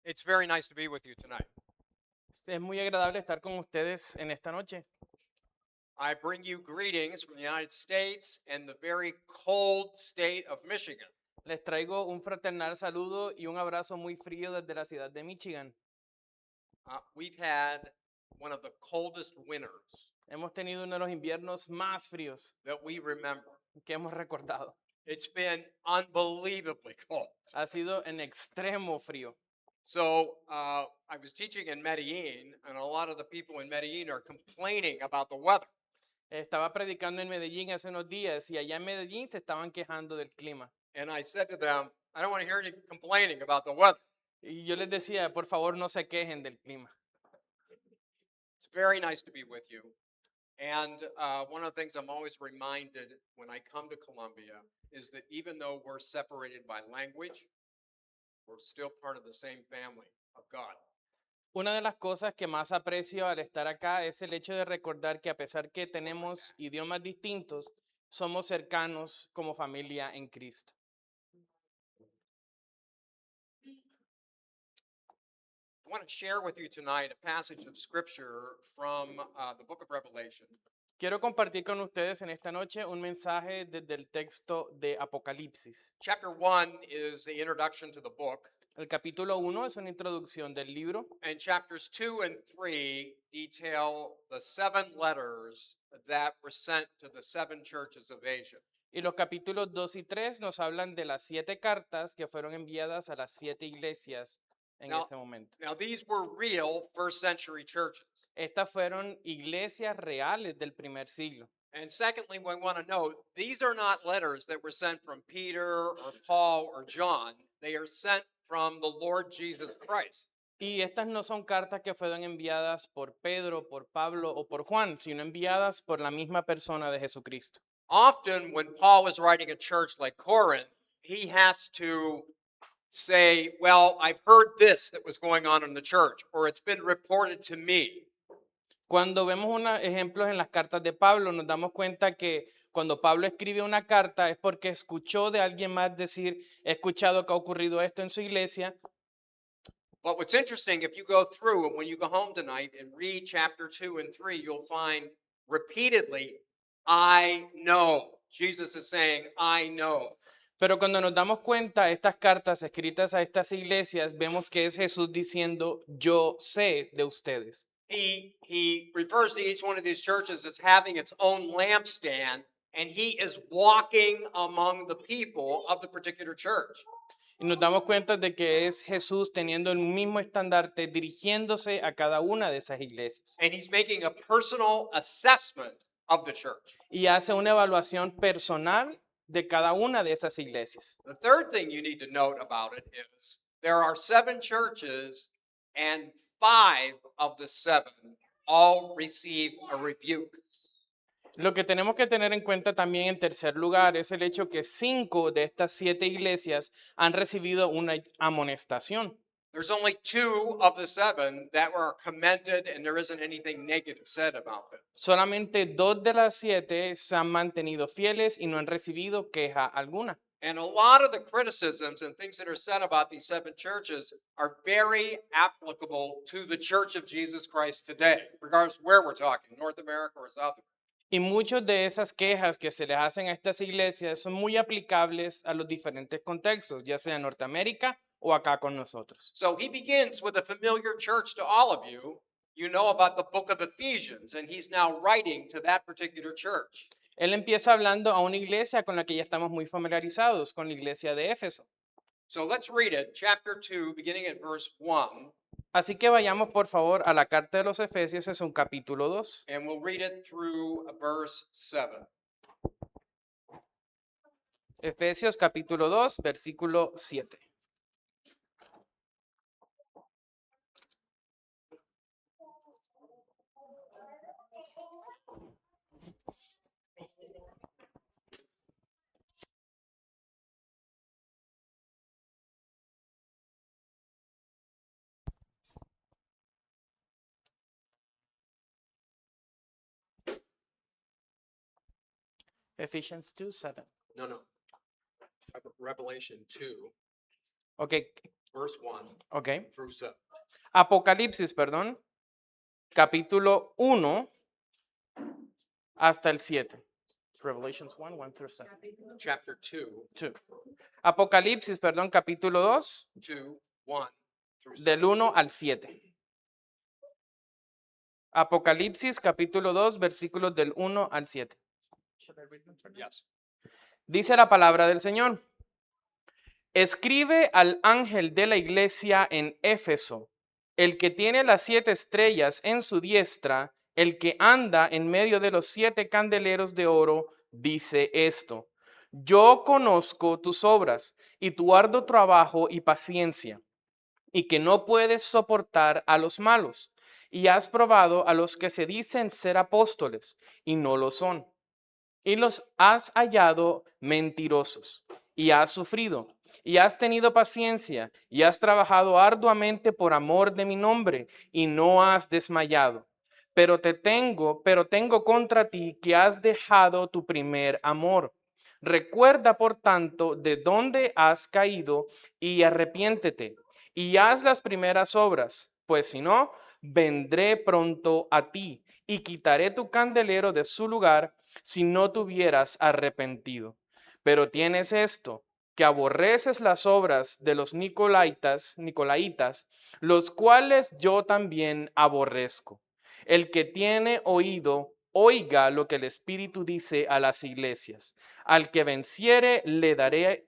It's very nice to be with you tonight. Es muy agradable estar con ustedes en esta noche. I bring you greetings from the United States and the very cold state of Michigan. Les traigo un fraternal saludo y un abrazo muy frío desde la ciudad de Michigan. We've had one of the coldest winters Hemos tenido uno de los inviernos más fríos that we remember. que hemos recordado. It's been unbelievably cold. Ha sido en extremo frío. So I was teaching in Medellin, and a lot of the people in Medellin are complaining about the weather. Estaba predicando en Medellín hace unos días y allá en Medellín se estaban quejando del clima. And I said to them, I don't want to hear any complaining about the weather. Y yo les decía, por favor, no se quejen del clima. It's very nice to be with you. And one of the things I'm always reminded when I come to Columbia is that even though we're separated by language, we're still part of the same family of God. Una de las cosas que más aprecio al estar acá es el hecho de recordar que a pesar que tenemos idiomas distintos, somos cercanos como familia en Cristo. I want to share with you tonight a passage of scripture from the book of Revelation. Quiero compartir con ustedes en esta noche un mensaje desde el texto de Apocalipsis. Chapter 1 is the introduction to the book, El capítulo 1 es una introducción del libro and chapters 2 and 3 detail the 7 letters that were sent to the 7 churches of Asia. y los capítulos 2 y 3 nos hablan de las 7 cartas que fueron enviadas a las 7 iglesias en Now, ese momento. now these were real first century churches. Estas fueron iglesias reales del primer siglo. And secondly, we want to note these are not letters that were sent from Peter or Paul or John. They are sent from the Lord Jesus Christ. Y estas no son cartas que fueron enviadas por Pedro, por Pablo o por Juan, sino enviadas por la misma persona de Jesucristo. Often, when Paul was writing a church like Corinth, he has to say, well, I've heard this that was going on in the church, or it's been reported to me. Cuando vemos ejemplos en las cartas de Pablo, nos damos cuenta que cuando Pablo escribe una carta es porque escuchó de alguien más decir, he escuchado que ha ocurrido esto en su iglesia. But what's interesting, if you go through and when you go home tonight and read chapter 2 and 3, you'll find repeatedly, I know. Jesus is saying, I know. Pero cuando nos damos cuenta, estas cartas escritas a estas iglesias, vemos que es Jesús diciendo, yo sé de ustedes. He refers to each one of these churches as having its own lampstand, and he is walking among the people of the particular church. Y nos damos cuenta de que es Jesús teniendo el mismo estandarte, dirigiéndose a cada una de esas iglesias. And he's making a personal assessment of the church. Y hace una evaluación personal de cada una de esas iglesias. The third thing you need to note about it is there are 7 churches, and 5 of the 7 all receive a rebuke. Lo que tenemos que tener en cuenta también en tercer lugar es el hecho que 5 de estas 7 iglesias han recibido una amonestación. There's only 2 of the 7 that were commended, and there isn't anything negative said about them. Solamente 2 de las 7 se han mantenido fieles y no han recibido queja alguna. And a lot of the criticisms and things that are said about these 7 churches are very applicable to the Church of Jesus Christ today, regardless where we're talking, North America or South America. Y muchas de esas quejas que se les hacen a estas iglesias son muy aplicables a los diferentes contextos, ya sea en Norteamérica o acá con nosotros. So he begins with a familiar church to all of you. You know about the book of Ephesians, and he's now writing to that particular church. Él empieza hablando a una iglesia con la que ya estamos muy familiarizados, con la iglesia de Éfeso. So let's read it, chapter 2, beginning at verse 1, Así que vayamos por favor a la carta de los Efesios, es un capítulo 2. and we'll read it through verse 7. Efesios capítulo 2, versículo 7. Ephesians 2, 7. No. Revelation 2. Ok, verse 1 ¿ok? through 7. Apocalipsis, perdón, capítulo 1 hasta el 7. Revelations 1, 1 through 7. Chapter 2, 2. Apocalipsis, perdón, capítulo 2, 2, 1 through 7. del 1 al 7. Apocalipsis, capítulo 2, versículos del 1 al 7. Yes. Dice la palabra del Señor. Escribe al ángel de la iglesia en Éfeso, el que tiene las 7 estrellas en su diestra, el que anda en medio de los 7 candeleros de oro, dice esto: Yo conozco tus obras y tu arduo trabajo y paciencia, y que no puedes soportar a los malos, y has probado a los que se dicen ser apóstoles y no lo son, y los has hallado mentirosos, y has sufrido, y has tenido paciencia, y has trabajado arduamente por amor de mi nombre, y no has desmayado. Pero tengo contra ti que has dejado tu primer amor. Recuerda, por tanto, de dónde has caído, y arrepiéntete, y haz las primeras obras, pues si no, vendré pronto a ti, y quitaré tu candelero de su lugar, si no te hubieras arrepentido. Pero tienes esto, que aborreces las obras de los nicolaítas, los cuales yo también aborrezco. El que tiene oído, oiga lo que el Espíritu dice a las iglesias. Al que venciere, le daré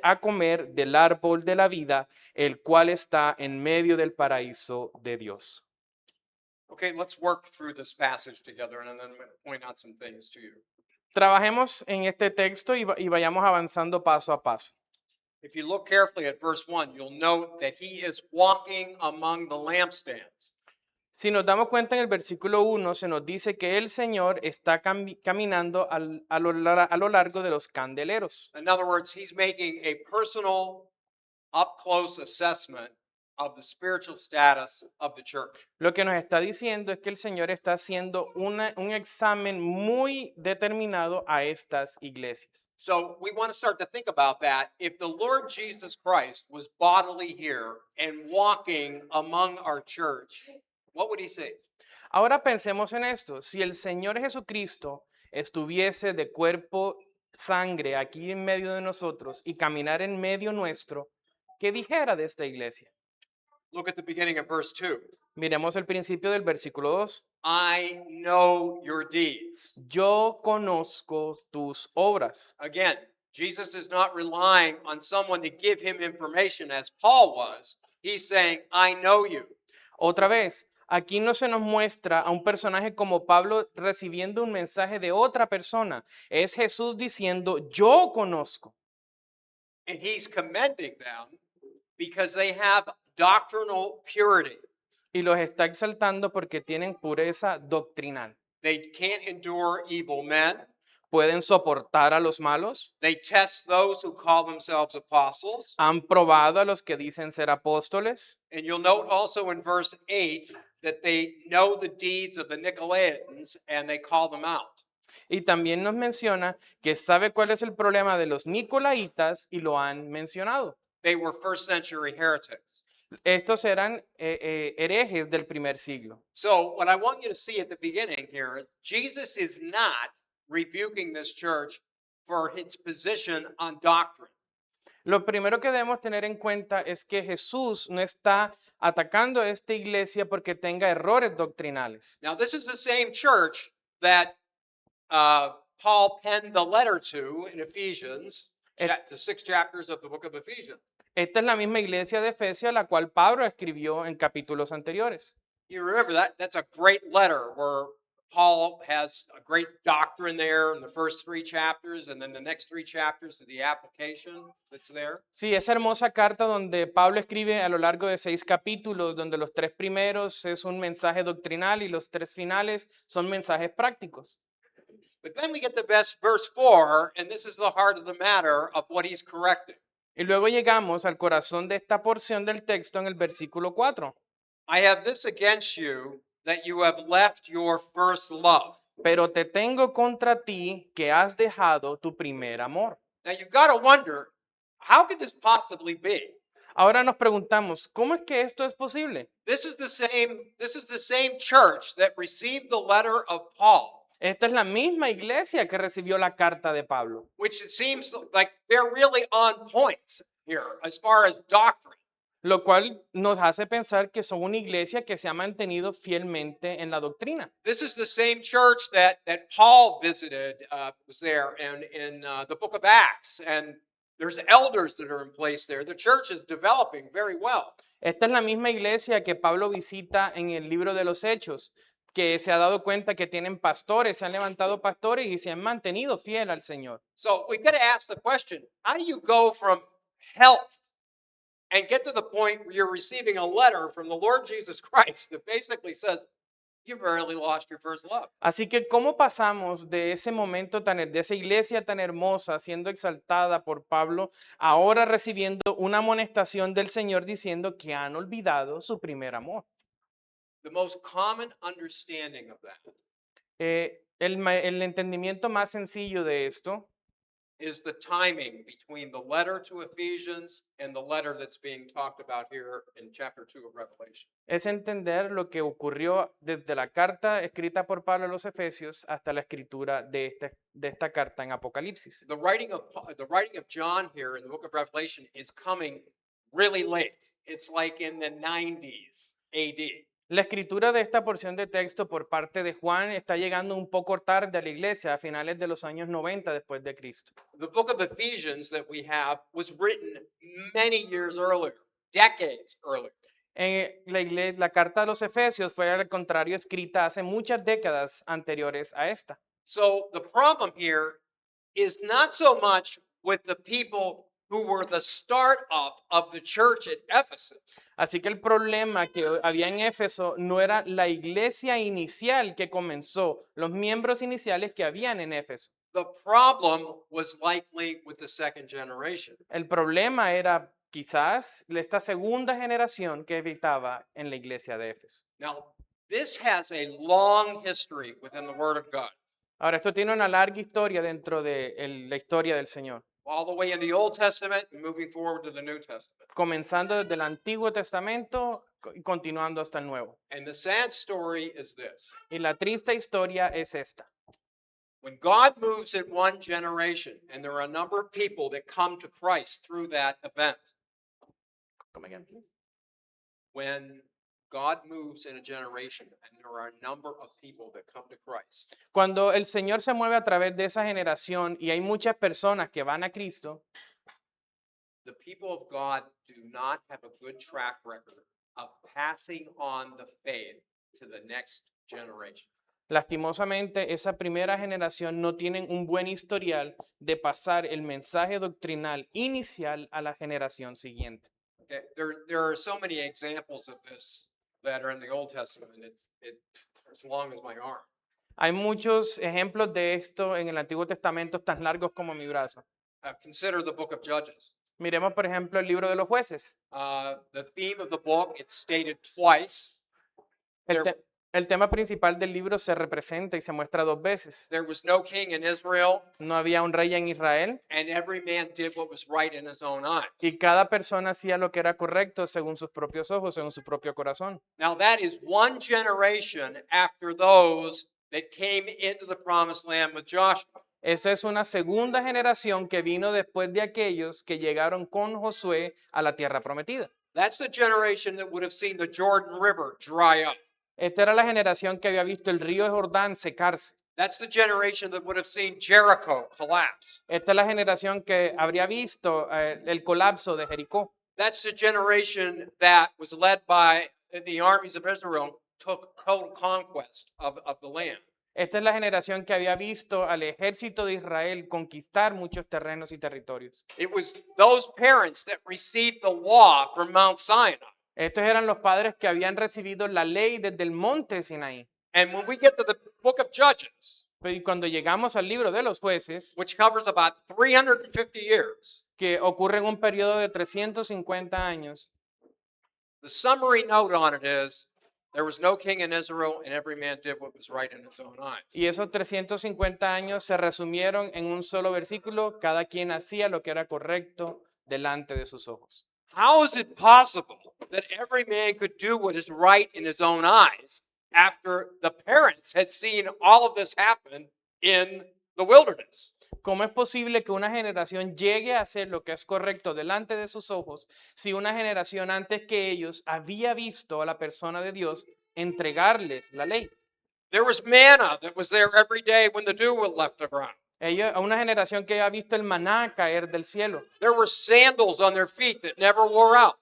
a comer del árbol de la vida, el cual está en medio del paraíso de Dios. Okay, let's work through this passage together, and then I'm going to point out some things to you. Trabajemos en este texto y vayamos avanzando paso a paso. If you look carefully at verse 1, you'll note that he is walking among the lampstands. Si nos damos cuenta en el versículo 1, se nos dice que el Señor está caminando a lo largo de los candeleros. In other words, he's making a personal, up close assessment of the spiritual status of the church. Lo que nos está diciendo es que el Señor está haciendo un examen muy determinado a estas iglesias. So we want to start to think about that. If the Lord Jesus Christ was bodily here and walking among our church, what would he say? Ahora pensemos en esto. Si el Señor Jesucristo estuviese de cuerpo, sangre aquí en medio de nosotros y caminar en medio nuestro, ¿qué dijera de esta iglesia? Look at the beginning of verse 2. Miremos el principio del versículo 2. I know your deeds. Yo conozco tus obras. Again, Jesus is not relying on someone to give him information as Paul was. He's saying, I know you. Otra vez, aquí no se nos muestra a un personaje como Pablo recibiendo un mensaje de otra persona. Es Jesús diciendo, yo conozco. And he's commending them because they have doctrinal purity. Y los está exaltando porque tienen pureza doctrinal. They can't endure evil men. Pueden soportar a los malos. They test those who call themselves apostles. Han probado a los que dicen ser apóstoles. And you'll note also in verse 8 that they know the deeds of the Nicolaitans and they call them out. Y también nos menciona que sabe cuál es el problema de los nicolaitas y lo han mencionado. They were first century heretics. Estos eran herejes del primer siglo. So, what I want you to see at the beginning here is Jesus is not rebuking this church for its position on doctrine. Lo primero que debemos tener en cuenta es que Jesús no está atacando a esta iglesia porque tenga errores doctrinales. Now, this is the same church that Paul penned the letter to in Ephesians, the 6 chapters of the book of Ephesians. Esta es la misma iglesia de Efesios a la cual Pablo escribió en capítulos anteriores. You remember that? That's a great letter where Paul has a great doctrine there in the first 3 chapters, and then the next 3 chapters of the application that's there. Sí, esa hermosa carta donde Pablo escribe a lo largo de 6 capítulos, donde los 3 primeros es un mensaje doctrinal y los 3 finales son mensajes prácticos. But then we get the best verse 4, and this is the heart of the matter of what he's correcting. Y luego llegamos al corazón de esta porción del texto en el versículo 4. I have this against you, that you have left your first love. Pero te tengo contra ti que has dejado tu primer amor. Now you've got to wonder, how could this possibly be? Ahora nos preguntamos, ¿cómo es que esto es posible? This is the same church that received the letter of Paul, Esta es la misma iglesia que recibió la carta de Pablo, which it seems like they're really on point here as far as doctrine. lo cual nos hace pensar que son una iglesia que se ha mantenido fielmente en la doctrina. This is the same church that Paul visited, was there in the book of Acts, and there's elders that are in place there. The church is developing very well. Esta es la misma iglesia que Pablo visita en el libro de los Hechos, que se ha dado cuenta que tienen pastores, se han levantado pastores y se han mantenido fiel al Señor. So we got to ask the question: how do you go from health and get to the point where you're receiving a letter from the Lord Jesus Christ that basically says you've really lost your first love? Así que, ¿cómo pasamos de ese momento de esa iglesia tan hermosa, siendo exaltada por Pablo, ahora recibiendo una amonestación del Señor diciendo que han olvidado su primer amor? The most common understanding of that El entendimiento más sencillo de esto is the timing between the letter to Ephesians and the letter that's being talked about here in chapter 2 of Revelation. es entender lo que ocurrió desde la carta escrita por Pablo a los Efesios hasta la escritura de esta carta en Apocalipsis. The writing of John here in the book of Revelation is coming really late. It's like in the 90s AD. La escritura de esta porción de texto por parte de Juan está llegando un poco tarde a la iglesia, a finales de los años 90 después de Cristo. The book of Ephesians that we have was written many years earlier, decades earlier. La carta de los Efesios fue al contrario escrita hace muchas décadas anteriores a esta. So the problem here is not so much with the people who were the startup of the church at Ephesus. Así que el problema que había en Éfeso no era la iglesia inicial que comenzó, los miembros iniciales que habían en Éfeso. The problem was likely with the second generation. El problema era quizás esta segunda generación que habitaba en la iglesia de Éfeso. Now, this has a long history within the Word of God. Ahora, esto tiene una larga historia dentro de la historia del Señor, All the way in the Old Testament and moving forward to the New Testament. comenzando desde el Antiguo Testamento y continuando hasta el Nuevo. And the sad story is this. Y la triste historia es esta. When God moves in one generation, and there are a number of people that come to Christ through that event, Come again, please. when God moves in a generation, and there are a number of people that come to Christ, Cuando el Señor se mueve a través de esa generación y hay muchas personas que van a Cristo, the people of God do not have a good track record of passing on the faith to the next generation. lastimosamente esa primera generación no tienen un buen historial de pasar el mensaje doctrinal inicial a la generación siguiente. Okay, there are so many examples of this that are in the Old Testament. It's as long as my arm. Hay muchos ejemplos de esto en el Antiguo Testamento tan largos como mi brazo. Consider the book of Judges. Miremos, por ejemplo, el libro de los jueces. The theme of the book, it's stated twice. El, There, te- el tema principal del libro se representa y se muestra dos veces. there was no king in Israel, No había un rey en Israel and every man did what was right in his own eyes. y cada persona hacía lo que era correcto según sus propios ojos, según su propio corazón. Now, that is one generation after those that came into the promised land with Joshua. Esta es una segunda generación que vino después de aquellos que llegaron con Josué a la tierra prometida. That's the generation that would have seen the Jordan River dry up. Esta era la generación que había visto el río de Jordán secarse. That's the generation that would have seen Jericho collapse. Esta es la generación que habría visto el colapso de Jericó. That's the generation that was led by the armies of Israel, took total conquest of the land. Esta es la generación que había visto al ejército de Israel conquistar muchos terrenos y territorios. It was those parents that received the law from Mount Sinai. Estos eran los padres que habían recibido la ley desde el monte Sinaí. And when we get to the book of Judges, Pero y cuando llegamos al libro de los jueces, which covers about 350 years, que ocurre en un periodo de 350 años, the summary note on it is there was no king in Israel, and every man did what was right in his own eyes. y esos 350 años se resumieron en un solo versículo, cada quien hacía lo que era correcto delante de sus ojos. how is it possible that every man could do what is right in his own eyes after the parents had seen all of this happen in the wilderness? ¿Cómo es posible que una generación llegue a hacer lo que es correcto delante de sus ojos si una generación antes que ellos había visto a la persona de Dios entregarles la ley? There was manna that was there every day when the dew left the ground. A una generación que ha visto el maná caer del cielo, There were sandals on their feet that never wore out.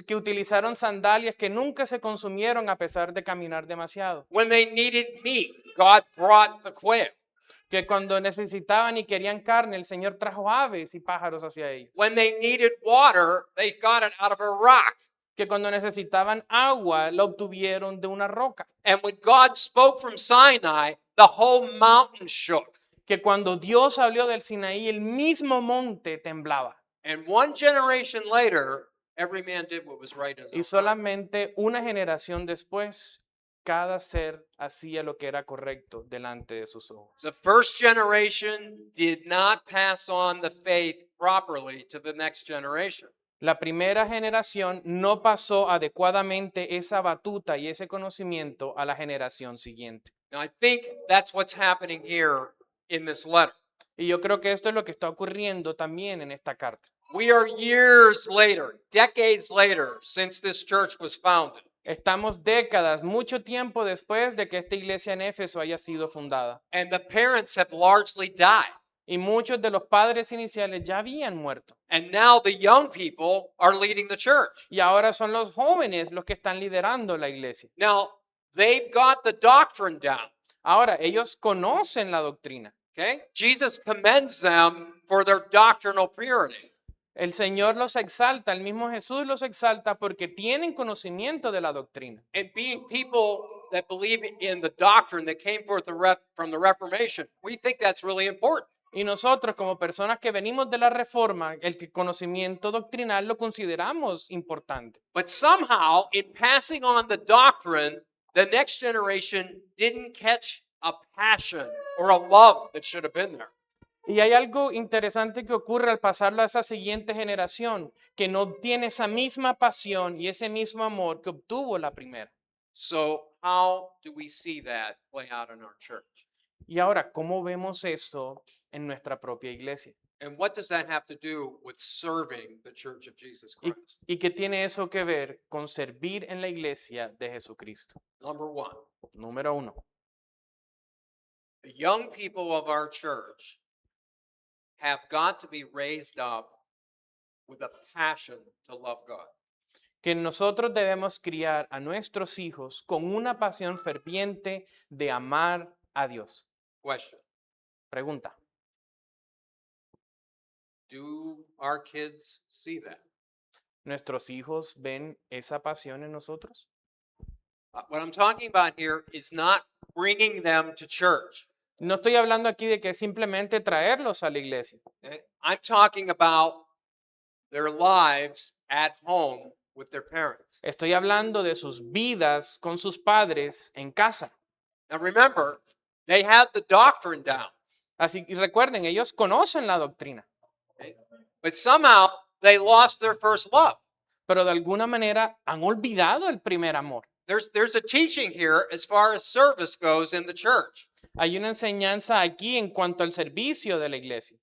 que utilizaron sandalias que nunca se consumieron a pesar de caminar demasiado, When they needed meat, God brought the quail. que cuando necesitaban y querían carne, el Señor trajo aves y pájaros hacia ellos, When they needed water, they got it out of a rock. que cuando necesitaban agua, la obtuvieron de una roca, And when God spoke from Sinai, the whole mountain shook. que cuando Dios habló del Sinaí, el mismo monte temblaba. And one generation later, every man did what was right in Y his own eyes. solamente una generación después, cada ser hacía lo que era correcto delante de sus ojos. The first generation did not pass on the faith properly to the next generation. La primera generación no pasó adecuadamente esa batuta y ese conocimiento a la generación siguiente. Now, I think that's what's happening here in this letter. Y yo creo que esto es lo que está ocurriendo también en esta carta. We are years later, decades later, since this church was founded. Estamos décadas, mucho tiempo después de que esta iglesia en Éfeso haya sido fundada. And the parents have largely died. Y muchos de los padres iniciales ya habían muerto. And now the young people are leading the church. Y ahora son los jóvenes los que están liderando la iglesia. Now, they've got the doctrine down. Ahora, ellos conocen la doctrina. Okay? Jesus commends them for their doctrinal purity. El Señor los exalta, el mismo Jesús los exalta porque tienen conocimiento de la doctrina. And being people that believe in the doctrine that came forth from the Reformation, we think that's really important. Y nosotros como personas que venimos de la Reforma, conocimiento doctrinal lo consideramos importante. But somehow, in passing on the doctrine, the next generation didn't catch a passion or a love that should have been there. Y hay algo interesante que ocurre al pasarlo a esa siguiente generación, que no tiene esa misma pasión y ese mismo amor que obtuvo la primera. So, how do we see that play out in our church? Y ahora, ¿cómo vemos esto en nuestra propia iglesia? And what does that have to do with serving the church of Jesus Christ? ¿Y qué tiene eso que ver con servir en la iglesia de Jesucristo? Number one, Número uno, the young people of our church have got to be raised up with a passion to love God. que nosotros debemos criar a nuestros hijos con una pasión ferviente de amar a Dios. Question, Pregunta, do our kids see that? ¿nuestros hijos ven esa pasión en nosotros? What I'm talking about here is not bringing them to church. No estoy hablando aquí de que simplemente traerlos a la iglesia. Okay? I'm talking about their lives at home with their parents. Estoy hablando de sus vidas con sus padres en casa. Now remember, they have the doctrine down, Así que recuerden, ellos conocen la doctrina, okay? But somehow they lost their first love. pero de alguna manera han olvidado el primer amor. There's a teaching here as far as service goes in the church. Hay una enseñanza aquí en cuanto al servicio de la iglesia.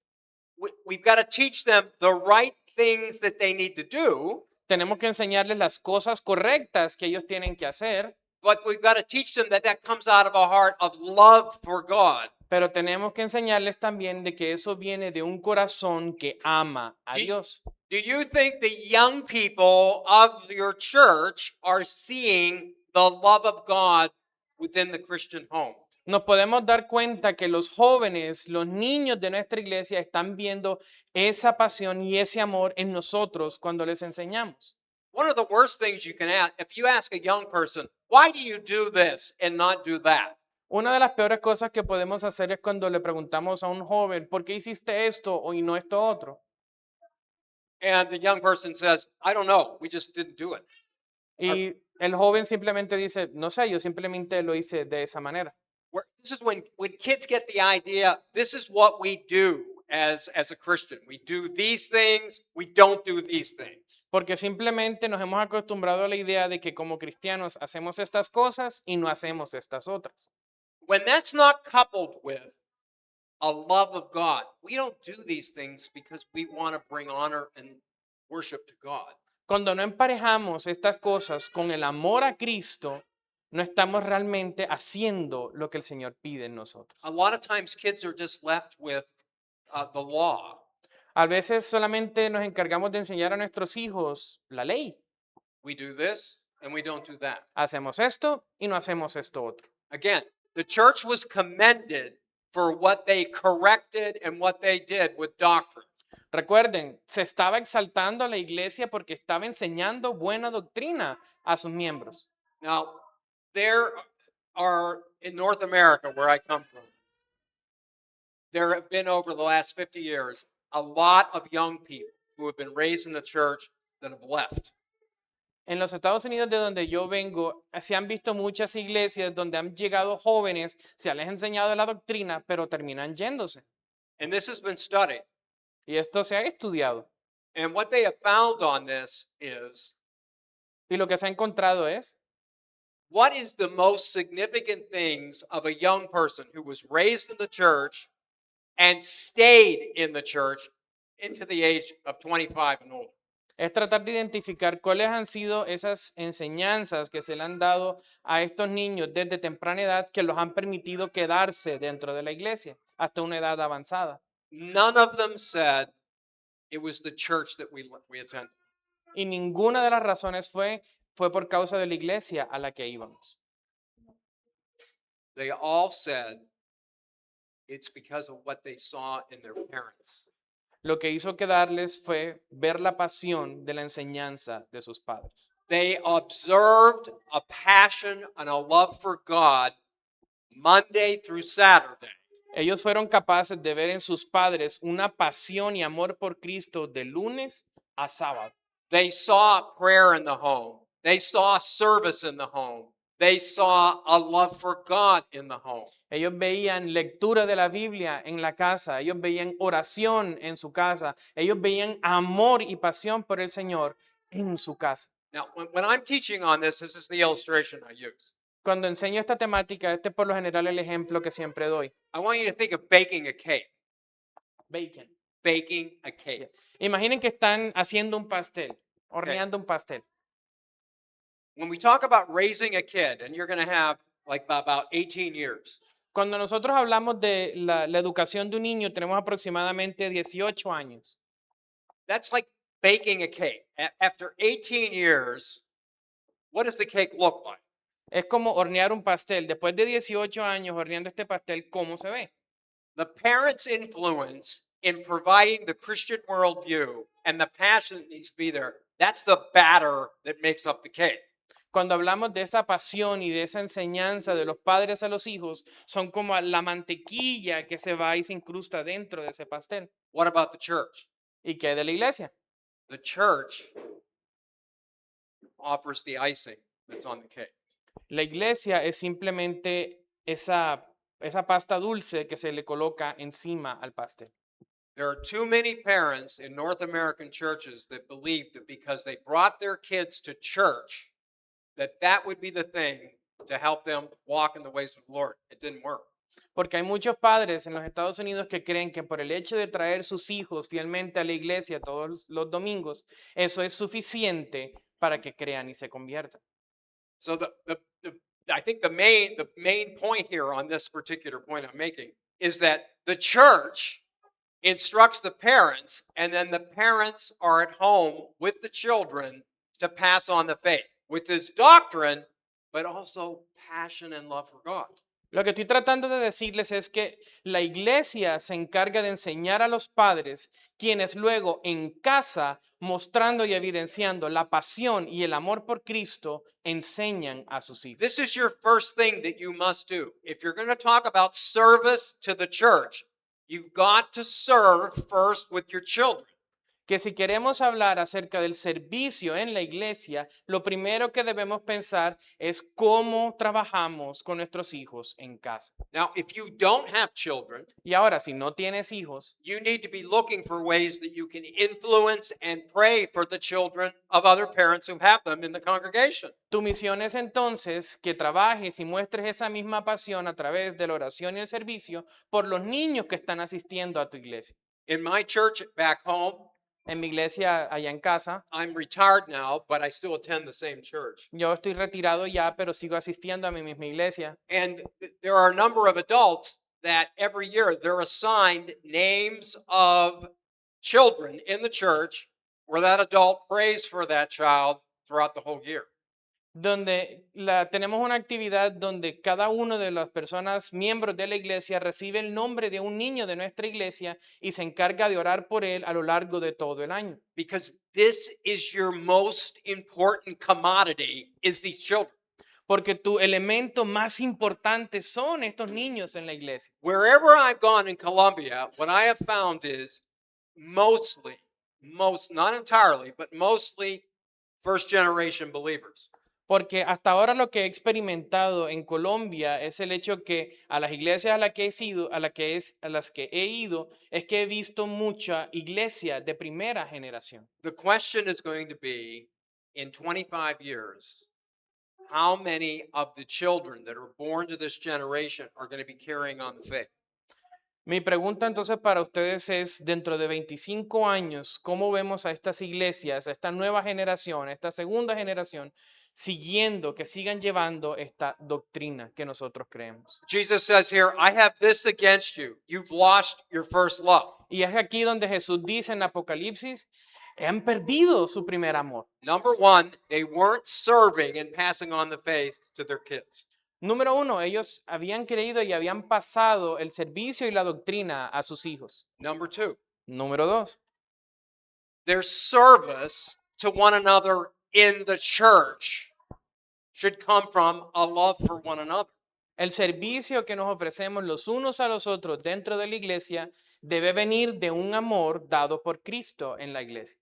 We've got to teach them the right things that they need to do, Tenemos que enseñarles las cosas correctas que ellos tienen que hacer, but we've got to teach them that that comes out of a heart of love for God. pero tenemos que enseñarles también de que eso viene de un corazón que ama a Sí. Dios. Do you think the young people of your church are seeing the love of God within the Christian home? Nos podemos dar cuenta que los jóvenes, los niños de nuestra iglesia están viendo esa pasión y ese amor en nosotros cuando les enseñamos. One of the worst things you can ask, if you ask a young person, why do you do this and not do that? Una de las peores cosas que podemos hacer es cuando le preguntamos a un joven, ¿por qué hiciste esto y no esto otro? And the young person says, I don't know, we just didn't do it. Y el joven simplemente dice, no sé, yo simplemente lo hice de esa manera. This is when kids get the idea, this is what we do as a Christian. We do these things, we don't do these things. Porque simplemente nos hemos acostumbrado a la idea de que como cristianos hacemos estas cosas y no hacemos estas otras. When that's not coupled with a love of God, we don't do these things because we want to bring honor and worship to God. Cuando no emparejamos estas cosas con el amor a Cristo, no estamos realmente haciendo lo que el Señor pide en nosotros. A lot of times kids are just left with the law. A veces solamente nos encargamos de enseñar a nuestros hijos la ley. We do this and we don't do that. Hacemos esto y no hacemos esto otro. Again, the church was commended for what they corrected and what they did with doctrine. Recuerden, se estaba exaltando a la iglesia porque estaba enseñando buena doctrina a sus miembros. Now, there are, in North America, where I come from, there have been over the last 50 years a lot of young people who have been raised in the church that have left. En los Estados Unidos, de donde yo vengo, se han visto muchas iglesias donde han llegado jóvenes, se les ha enseñado la doctrina, pero terminan yéndose. And this has been studied. Y esto se ha estudiado. And what they have found on this is Y lo que se ha encontrado es, what is the most significant things of a young person who was raised in the church and stayed in the church into the age of 25 and older? es tratar de identificar cuáles han sido esas enseñanzas que se le han dado a estos niños desde temprana edad que los han permitido quedarse dentro de la iglesia hasta una edad avanzada. None of them said it was the church that we attended. Y ninguna de las razones fue por causa de la iglesia a la que íbamos. They all said it's because of what they saw in their parents. Lo que hizo quedarles fue ver la pasión de la enseñanza de sus padres. They observed a passion and a love for God Monday through Saturday. Ellos fueron capaces de ver en sus padres una pasión y amor por Cristo de lunes a sábado. They saw prayer in the home. They saw service in the home. They saw a love for God in the home. Ellos veían lectura de la Biblia en la casa, ellos veían oración en su casa, ellos veían amor y pasión por el Señor en su casa. Now, when I'm teaching on this is the illustration I use. Cuando enseño esta temática, este es por lo general el ejemplo que siempre doy. I want you to think of baking a cake. Bacon. Baking a cake. Imaginen que están haciendo un pastel, horneando un pastel. When we talk about raising a kid, and you're going to have like about 18 years, Cuando nosotros hablamos de la educación de un niño, tenemos aproximadamente 18 años. that's like baking a cake. After 18 years, what does the cake look like? Es como hornear un pastel. Después de 18 años horneando este pastel, ¿cómo se ve? The parents' influence in providing the Christian worldview and the passion that needs to be there, that's the batter that makes up the cake. Cuando hablamos de esa pasión y de esa enseñanza de los padres a los hijos, son como la mantequilla que se va y se incrusta dentro de ese pastel. What about the church? ¿Y qué de la iglesia? The church offers the icing that's on the cake. La iglesia es simplemente esa pasta dulce que se le coloca encima al pastel. There are too many parents in North American churches that believe that because they brought their kids to church, that would be the thing to help them walk in the ways of the Lord. It didn't work. Porque hay muchos padres en los Estados Unidos que creen que por el hecho de traer sus hijos fielmente a la iglesia todos los domingos, eso es suficiente para que crean y se conviertan. So I think the main point here on this particular point I'm making is that the church instructs the parents, and then the parents are at home with the children to pass on the faith with this doctrine, but also passion and love for God. Lo que estoy tratando de decirles es que la iglesia se encarga de enseñar a los padres, quienes luego en casa, mostrando y evidenciando la pasión y el amor por Cristo, enseñan a sus hijos. This is your first thing that you must do. If you're going to talk about service to the church, you've got to serve first with your children. que si queremos hablar acerca del servicio en la iglesia, lo primero que debemos pensar es cómo trabajamos con nuestros hijos en casa. Now, if you don't have children, Y ahora, si no tienes hijos, you need to be looking for ways that you can influence and pray for the children of other parents who have them in the congregation. tu misión es entonces que trabajes y muestres esa misma pasión a través de la oración y el servicio por los niños que están asistiendo a tu iglesia. In my church back home, En mi iglesia allá en casa, I'm retired now, but I still attend the same church. yo estoy retirado ya, pero sigo asistiendo a mi misma iglesia. And there are a number of adults that every year they're assigned names of children in the church where that adult prays for that child throughout the whole year. Donde tenemos una actividad donde cada uno de las personas, miembros de la iglesia, recibe el nombre de un niño de nuestra iglesia y se encarga de orar por él a lo largo de todo el año. Because this is your most important commodity is these children. Porque tu elemento más importante son estos niños en la iglesia. Wherever I've gone in Colombia, what I have found is most, not entirely, but mostly first generation believers. Porque hasta ahora lo que he experimentado en Colombia es el hecho que a las iglesias a las que he ido, a las que he ido, es que he visto mucha iglesia de primera generación. The question is going to be, in 25 years, how many of the children that are born to this generation are going to be carrying on the faith? Mi pregunta entonces para ustedes es, dentro de 25 años, ¿cómo vemos a estas iglesias, a esta nueva generación, a esta segunda generación, siguiendo, que sigan llevando esta doctrina que nosotros creemos? Jesus says here, I have this against you. You've lost your first love. Y es aquí donde Jesús dice en Apocalipsis, han perdido su primer amor. Number one, they weren't serving and passing on the faith to their kids. Número uno, ellos habían creído y habían pasado el servicio y la doctrina a sus hijos. Number two, Número dos, their service to one another in the church should come from a love for one another. el servicio que nos ofrecemos los unos a los otros dentro de la iglesia debe venir de un amor dado por Cristo en la iglesia.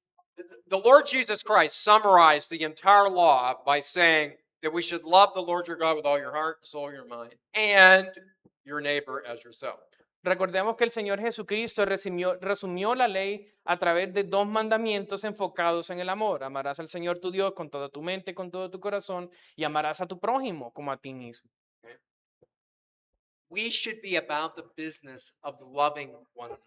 The Lord Jesus Christ summarized the entire law by saying that we should love the Lord your God with all your heart, soul, your mind, and your neighbor as yourself. Recordemos que el Señor Jesucristo resumió la ley a través de dos mandamientos enfocados en el amor. Amarás al Señor tu Dios con toda tu mente, con todo tu corazón, y amarás a tu prójimo como a ti mismo. We should be about the business of loving one another.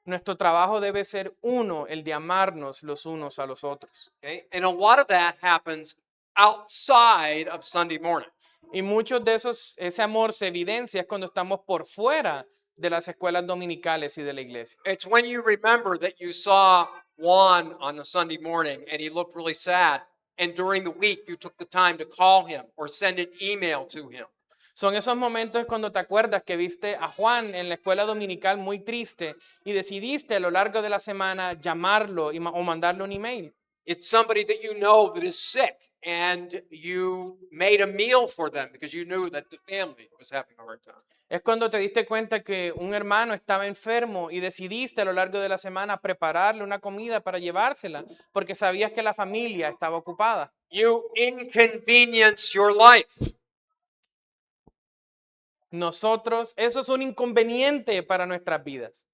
Nuestro trabajo debe ser uno, el de amarnos los unos a los otros. Okay? And a lot of that happens outside of Sunday morning. Y muchos de ese amor se evidencia cuando estamos por fuera de las escuelas dominicales y de la iglesia. It's when you remember that you saw Juan on a Sunday morning and he looked really sad, and during the week you took the time to call him or send an email to him. Son esos momentos cuando te acuerdas que viste a Juan en la escuela dominical muy triste y decidiste a lo largo de la semana llamarlo o mandarle un email. It's somebody that you know that is sick and you made a meal for them because you knew that the family was having a hard time. Es cuando te diste cuenta que un hermano estaba enfermo y decidiste a lo largo de la semana prepararle una comida para llevársela porque sabías que la familia estaba ocupada. You inconvenience your life. Eso es un inconveniente para nuestras vidas.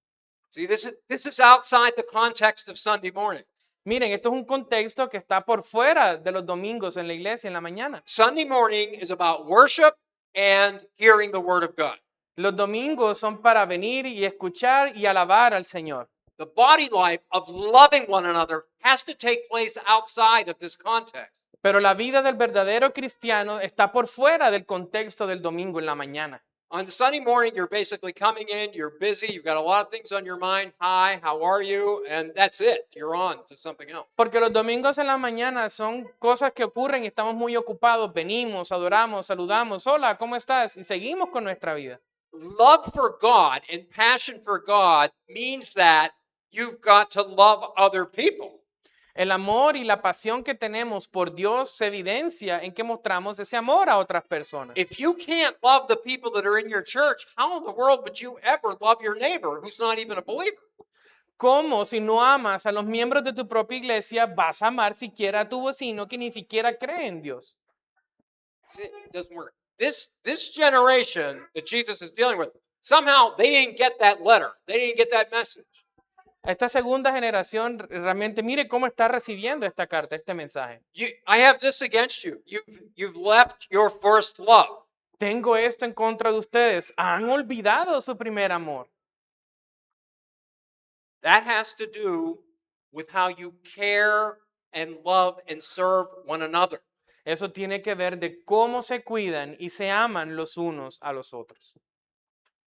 See, this is outside the context of Sunday morning. Miren, esto es un contexto que está por fuera de los domingos en la iglesia en la mañana. Sunday morning is about worship and hearing the word of God. Los domingos son para venir y escuchar y alabar al Señor. The body life of loving one another has to take place outside of this context. Pero la vida del verdadero cristiano está por fuera del contexto del domingo en la mañana. On Sunday morning, you're basically coming in, you're busy, you've got a lot of things on your mind. Hi, how are you? And that's it. You're on to something else. Porque los domingos en la mañana son cosas que ocurren y estamos muy ocupados. Venimos, adoramos, saludamos. Hola, ¿cómo estás? Y seguimos con nuestra vida. Love for God and passion for God means that you've got to love other people. El amor y la pasión que tenemos por Dios se evidencia en que mostramos ese amor a otras personas. If you can't love the people that are in your church, how in the world would you ever love your neighbor who's not even a believer? ¿Cómo si no amas a los miembros de tu propia iglesia vas a amar siquiera a tu vecino que ni siquiera cree en Dios? See, it doesn't work. This generation that Jesus is dealing with, somehow they didn't get that letter. They didn't get that message. Esta segunda generación realmente, mire cómo está recibiendo esta carta, este mensaje. I have this against you. You've left your first love. Tengo esto en contra de ustedes. Han olvidado su primer amor. That has to do with how you care and love and serve one another. Eso tiene que ver de cómo se cuidan y se aman los unos a los otros.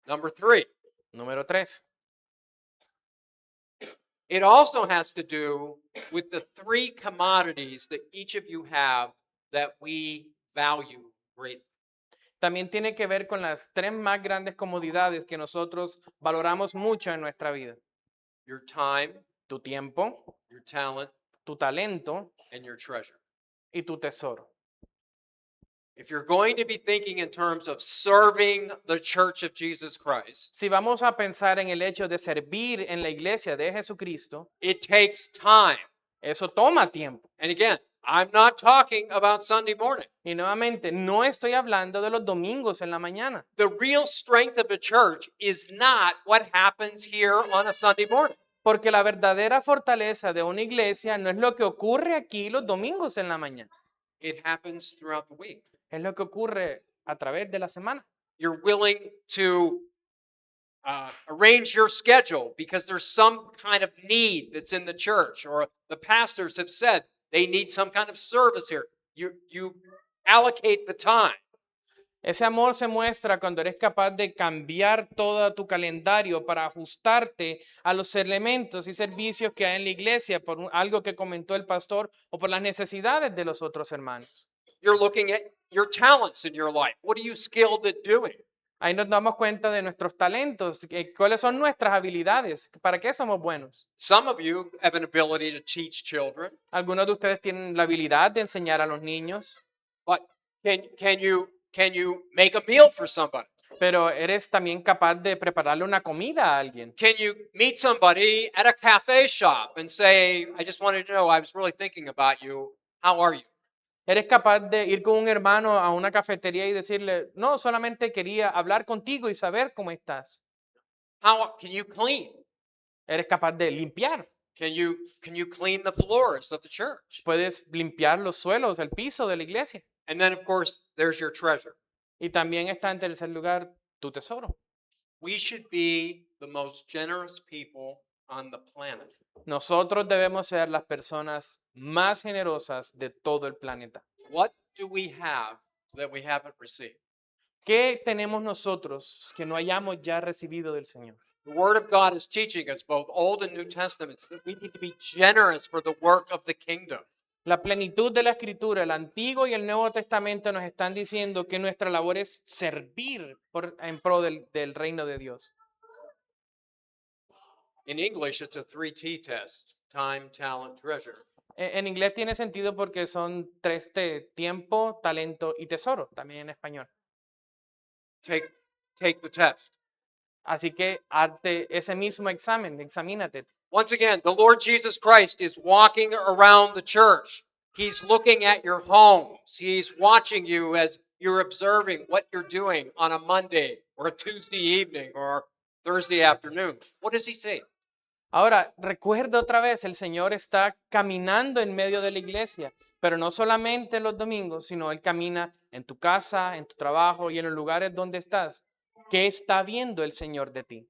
Number 3, Número 3. it also has to do with the 3 commodities that each of you have that we value greatly. También tiene que ver con las 3 más grandes comodidades que nosotros valoramos mucho en nuestra vida. Your time, Tu tiempo, your talent, tu talento and your treasure. y tu tesoro. If you're going to be thinking in terms of serving the church of Jesus Christ, Si vamos a pensar en el hecho de servir en la iglesia de Jesucristo, it takes time. eso toma tiempo. And again, I'm not talking about Sunday morning. Y nuevamente, no estoy hablando de los domingos en la mañana. The real strength of a church is not what happens here on a Sunday morning. Porque la verdadera fortaleza de una iglesia no es lo que ocurre aquí los domingos en la mañana. It happens throughout the week. Es lo que ocurre a través de la semana. You're willing to arrange your schedule because there's some kind of need that's in the church, or the pastors have said they need some kind of service here. You allocate the time. Ese amor se muestra cuando eres capaz de cambiar todo tu calendario para ajustarte a los elementos y servicios que hay en la iglesia por algo que comentó el pastor o por las necesidades de los otros hermanos. You're looking at your talents in your life. What are you skilled at doing? Ahí nos damos cuenta de nuestros talentos, cuáles son nuestras habilidades, para qué somos buenos. Some of you have an ability to teach children, Algunos de ustedes tienen la habilidad de enseñar a los niños, but can you make a meal for somebody? pero eres también capaz de prepararle una comida a alguien. Can you meet somebody at a cafe shop and say, I just wanted to know, I was really thinking about you. How are you? Eres capaz de ir con un hermano a una cafetería y decirle, no, solamente quería hablar contigo y saber cómo estás. How can you clean? Eres capaz de limpiar. Can you clean the floors of the church? Puedes limpiar los suelos, el piso de la iglesia. And then of course, there's your treasure. Y también está en tercer lugar tu tesoro. We should be the most generous people on the planet. Nosotros debemos ser las personas más generosas de todo el planeta. What do we have that we haven't received? ¿Qué tenemos nosotros que no hayamos ya recibido del Señor? The Word of God is teaching us, both Old and New Testaments, that we need to be generous for the work of the kingdom. La plenitud de la Escritura, el Antiguo y el Nuevo Testamento nos están diciendo que nuestra labor es servir en pro del reino de Dios. In English, it's a 3T test: time, talent, treasure. En inglés tiene sentido porque son 3T: tiempo, talento y tesoro, también en español. Take the test. Así que hazte ese mismo examen, examínate. Once again, the Lord Jesus Christ is walking around the church. He's looking at your homes. He's watching you as you're observing what you're doing on a Monday or a Tuesday evening or Thursday afternoon. What does he say? Ahora, recuerda otra vez, el Señor está caminando en medio de la iglesia, pero no solamente los domingos, sino Él camina en tu casa, en tu trabajo y en los lugares donde estás. ¿Qué está viendo el Señor de ti?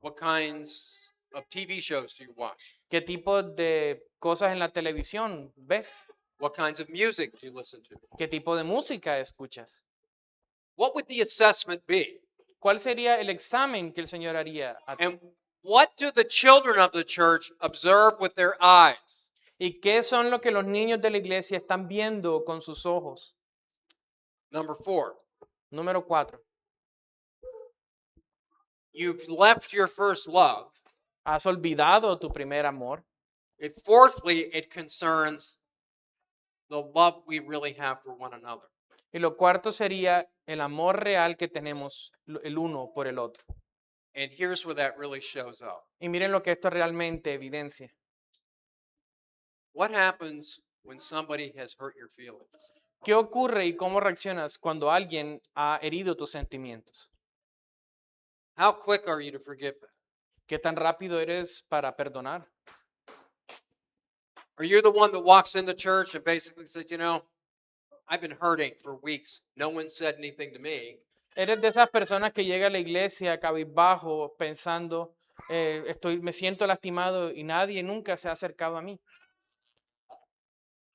What kinds of TV shows do you watch? ¿Qué tipo de cosas en la televisión ves? What kinds of music do you listen to? ¿Qué tipo de música escuchas? What would the assessment be? ¿Cuál sería el examen que el Señor haría a ti? And what do the children of the church observe with their eyes? ¿Y qué son lo que los niños de la iglesia están viendo con sus ojos? Number 4, Número 4. you've left your first love. ¿Has olvidado tu primer amor? Fourthly, it concerns the love we really have for one another. Y lo cuarto sería el amor real que tenemos el uno por el otro. And here's where that really shows up. Y miren lo que esto realmente evidencia. What happens when somebody has hurt your feelings? ¿Qué ocurre y cómo reaccionas cuando alguien ha herido tus sentimientos? How quick are you to forgive them? ¿Qué tan rápido eres para perdonar? Are you the one that walks in the church and basically says, I've been hurting for weeks. No one said anything to me. ¿Eres de esas personas que llega a la iglesia cabizbajo pensando, me siento lastimado y nadie nunca se ha acercado a mí?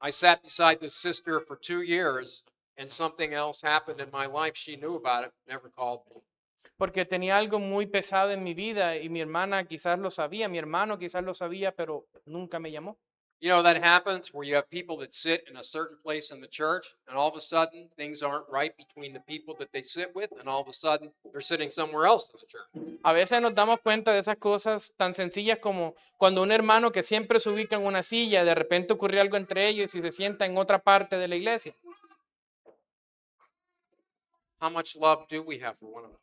I sat beside this sister for 2 years and something else happened in my life. She knew about it, never called me. Porque tenía algo muy pesado en mi vida y mi hermana quizás lo sabía, mi hermano quizás lo sabía, pero nunca me llamó. That happens where you have people that sit in a certain place in the church, and all of a sudden things aren't right between the people that they sit with, and all of a sudden they're sitting somewhere else in the church. A veces nos damos cuenta de esas cosas tan sencillas como cuando un hermano que siempre se ubica en una silla, de repente ocurre algo entre ellos y se sienta en otra parte de la iglesia. How much love do we have for one another?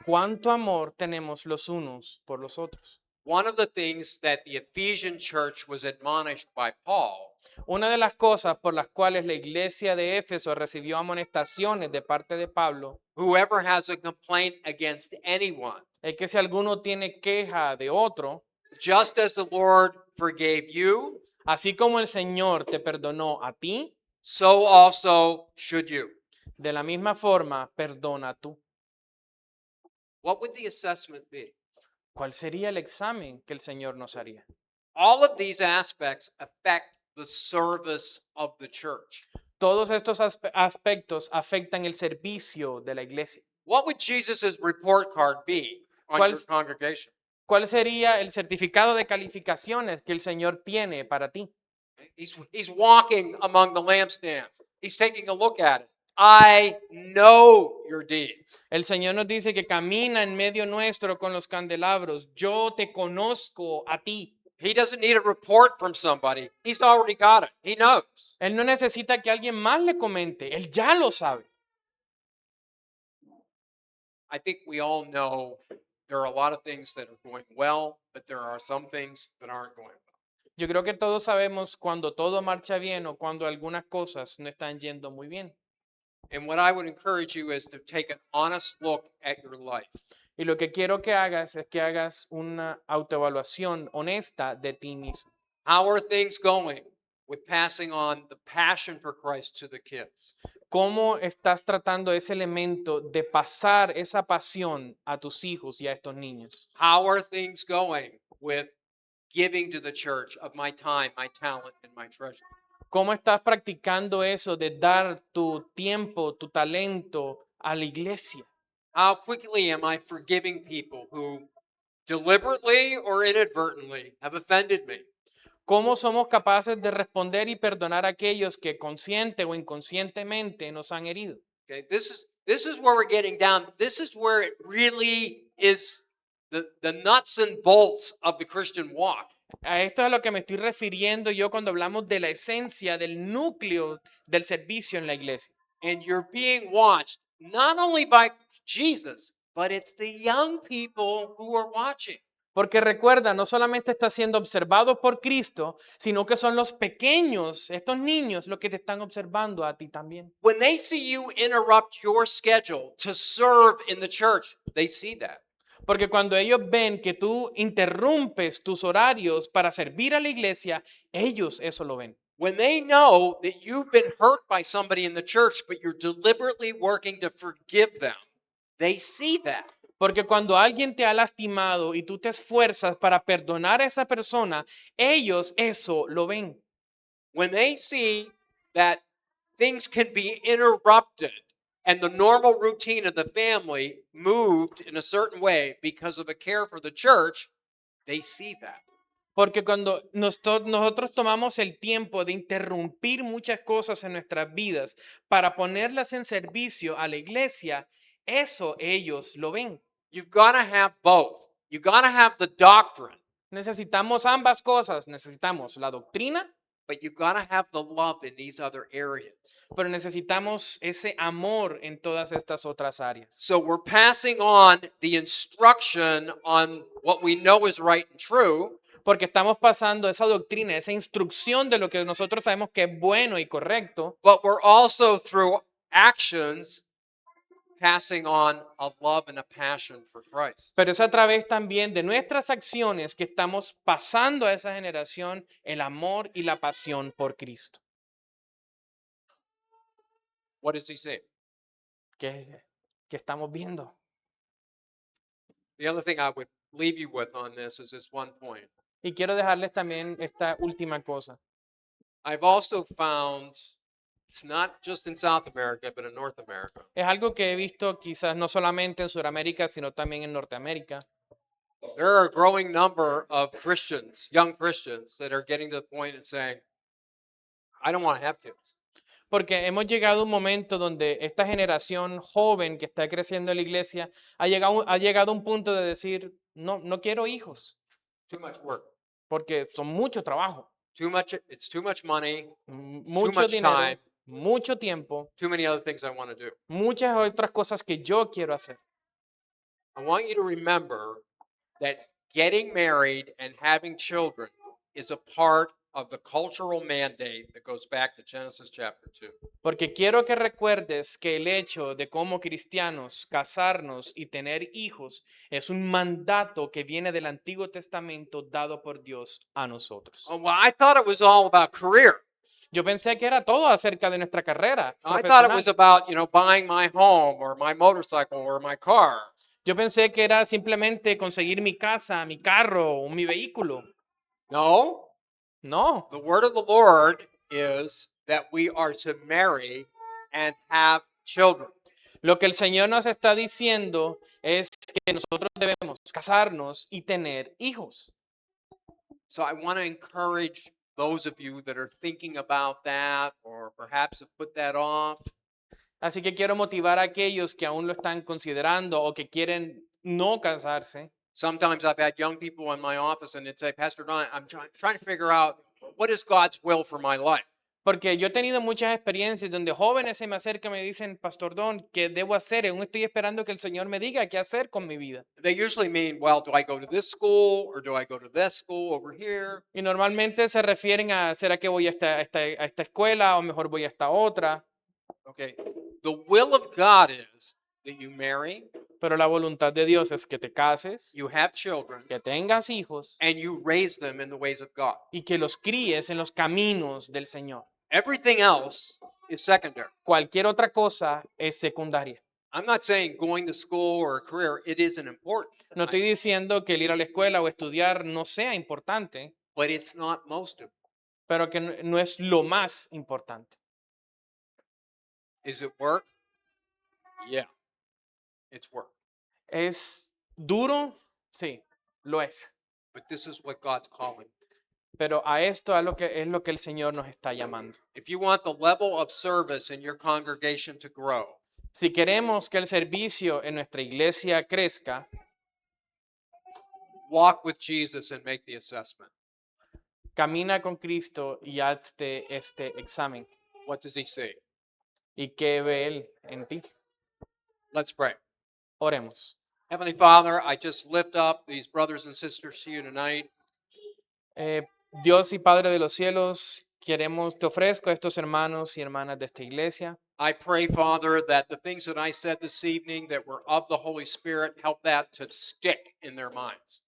¿Cuánto amor tenemos los unos por los otros? One of the things that the Ephesian church was admonished by Paul Una de las cosas por las cuales la iglesia de Éfeso recibió amonestaciones de parte de Pablo whoever has a complaint against anyone, es que si alguno tiene queja de otro, just as the Lord forgave you, así como el Señor te perdonó a ti, so also should you. de la misma forma perdona tú. What would the assessment be? ¿Cuál sería el examen que el Señor nos haría? All of these aspects affect the service of the church. Todos estos aspectos afectan el servicio de la iglesia. What would Jesus' report card be on ¿Cuál your s- congregation? ¿Cuál sería el certificado de calificaciones que el Señor tiene para ti? He's walking among the lampstands. He's taking a look at it. I know your deeds. El Señor nos dice que camina en medio nuestro con los candelabros. Yo te conozco a ti. He doesn't need a report from somebody. He's already got it. He knows. Él no necesita que alguien más le comente. Él ya lo sabe. I think we all know there are a lot of things that are going well, but there are some things that aren't going well. Yo creo que todos sabemos cuando todo marcha bien o cuando algunas cosas no están yendo muy bien. And what I would encourage you is to take an honest look at your life. Y lo que quiero que hagas es que hagas una autoevaluación honesta de ti mismo. How are things going with passing on the passion for Christ to the kids? ¿Cómo estás tratando ese elemento de pasar esa pasión a tus hijos y a estos niños? How are things going with giving to the church of my time, my talent, and my treasure? ¿Cómo estás practicando eso de dar tu tiempo, tu talento a la iglesia? How quickly am I forgiving people who deliberately or inadvertently have offended me? ¿Cómo somos capaces de responder y perdonar a aquellos que consciente o inconscientemente nos han herido? Okay, this is where we're getting down. This is where it really is the nuts and bolts of the Christian walk. A esto es a lo que me estoy refiriendo yo cuando hablamos de la esencia, del núcleo del servicio en la iglesia. And you're being watched not only by Jesus, but it's the young people who are watching. Porque recuerda, no solamente estás siendo observado por Cristo, sino que son los pequeños, estos niños, los que te están observando a ti también. When they see you interrupt your schedule to serve in the church, they see that. Porque cuando ellos ven que tú interrumpes tus horarios para servir a la iglesia, ellos eso lo ven. When they know that you've been hurt by somebody in the church, but you're deliberately working to forgive them, they see that. Porque cuando alguien te ha lastimado y tú te esfuerzas para perdonar a esa persona, ellos eso lo ven. When they see that things can be interrupted and the normal routine of the family moved in a certain way because of a care for the church, they see that. Porque cuando nosotros tomamos el tiempo de interrumpir muchas cosas en nuestras vidas para ponerlas en servicio a la iglesia, eso ellos lo ven. You've got to have both. You've got to have the doctrine, Necesitamos ambas cosas. Necesitamos la doctrina but you got to have the love in these other areas. Pero necesitamos ese amor en todas estas otras áreas. So we're passing on the instruction on what we know is right and true, Porque estamos pasando esa doctrina, esa instrucción de lo que nosotros sabemos que es bueno y correcto, but we're also through actions passing on a love and a passion for Christ. pero es a través también de nuestras acciones que estamos pasando a esa generación el amor y la pasión por Cristo. What does he say? Que estamos viendo. The other thing I would leave you with on this is this one point. Y quiero dejarles también esta última cosa. I've also found it's not just in South America, but in North America. Es algo que he visto quizás no solamente en Sudamérica, sino también en Norteamérica. There are a growing number of Christians, young Christians, that are getting to the point of saying, I don't want to have kids. Porque hemos llegado a un momento donde esta generación joven que está creciendo en la iglesia ha llegado a un punto de decir, no, no quiero hijos, Too much work. porque son mucho trabajo, It's too much money, mucho much dinero, time. mucho tiempo, too many other things I want to do. muchas otras cosas que yo quiero hacer. I want you to remember that getting married and having children is a part of the cultural mandate that goes back to Genesis chapter 2. Porque quiero que recuerdes que el hecho de como cristianos casarnos y tener hijos es un mandato que viene del Antiguo Testamento dado por Dios a nosotros. Oh, well, I thought it was all about career. Yo pensé que era todo acerca de nuestra carrera I thought it was profesional. about, buying my home or my motorcycle or my car. Yo pensé que era simplemente conseguir mi casa, mi carro, o mi vehículo. No, No, the word of the Lord is that we are to marry and have children. lo que el Señor nos está diciendo es que nosotros debemos casarnos y tener hijos. So I want to encourage those of you that are thinking about that or perhaps have put that off. Así que quiero motivar a aquellos que aún lo están considerando o que quieren no casarse. Sometimes I've had young people in my office and they'd say, Pastor Don, I'm trying to figure out what is God's will for my life. Porque yo he tenido muchas experiencias donde jóvenes se me acercan y me dicen, Pastor Don, ¿qué debo hacer? Aún estoy esperando que el Señor me diga qué hacer con mi vida. They usually mean, well, do I go to this school or do I go to this school over here? Y normalmente se refieren a, ¿será que voy a esta escuela o mejor voy a esta otra? Okay. The will of God is that you marry, Pero la voluntad de Dios es que te cases, you have children, que tengas hijos and you raise them in the ways of God. y que los críes en los caminos del Señor. Everything else is secondary. Cualquier otra cosa es secundaria. I'm not saying going to school or a career, it isn't important, No estoy diciendo que el ir a la escuela o estudiar no sea importante, but it's not most of it. pero que no es lo más importante. Is it work? Yeah, it's work. ¿Es duro? Sí, lo es. But this is what God's calling. Pero a esto es lo que el Señor nos está llamando. If you want the level of service in your congregation to grow, Si queremos que el servicio en nuestra iglesia crezca, walk with Jesus and make the assessment. camina con Cristo y hazte este examen. What does he say? ¿Y qué ve Él en ti? Let's pray. Oremos. Heavenly Father, I just lift up these brothers and sisters to you tonight. Dios y Padre de los cielos, te ofrezco a estos hermanos y hermanas de esta iglesia. I pray, Father, that the things that I said this evening that were of the Holy Spirit, help that to stick in their minds.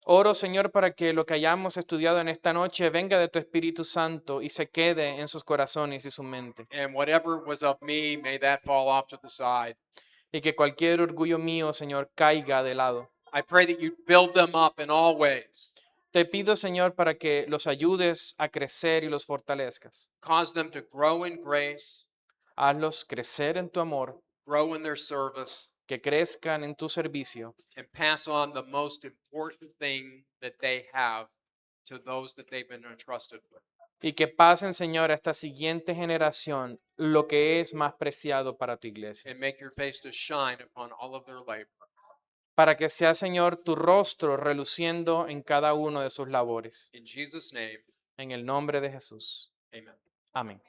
Oro, Señor, para que lo que hayamos estudiado en esta noche venga de tu Espíritu Santo y se quede en sus corazones y su mente. And whatever was of me, may that fall off to the side. Y que cualquier orgullo mío, Señor, caiga de lado. I pray that you build them up in all ways. Te pido, Señor, para que los ayudes a crecer y los fortalezcas. Cause them to grow in grace, Hazlos crecer en tu amor, grow in their service, que crezcan en tu servicio and pass on the most important thing that they have to those that they've been entrusted with. y que pasen, Señor, a esta siguiente generación lo que es más preciado para tu iglesia. And make your face to shine upon all of their labor. Para que sea, Señor, tu rostro reluciendo en cada uno de sus labores. In Jesus' name, En el nombre de Jesús. Amen. Amén.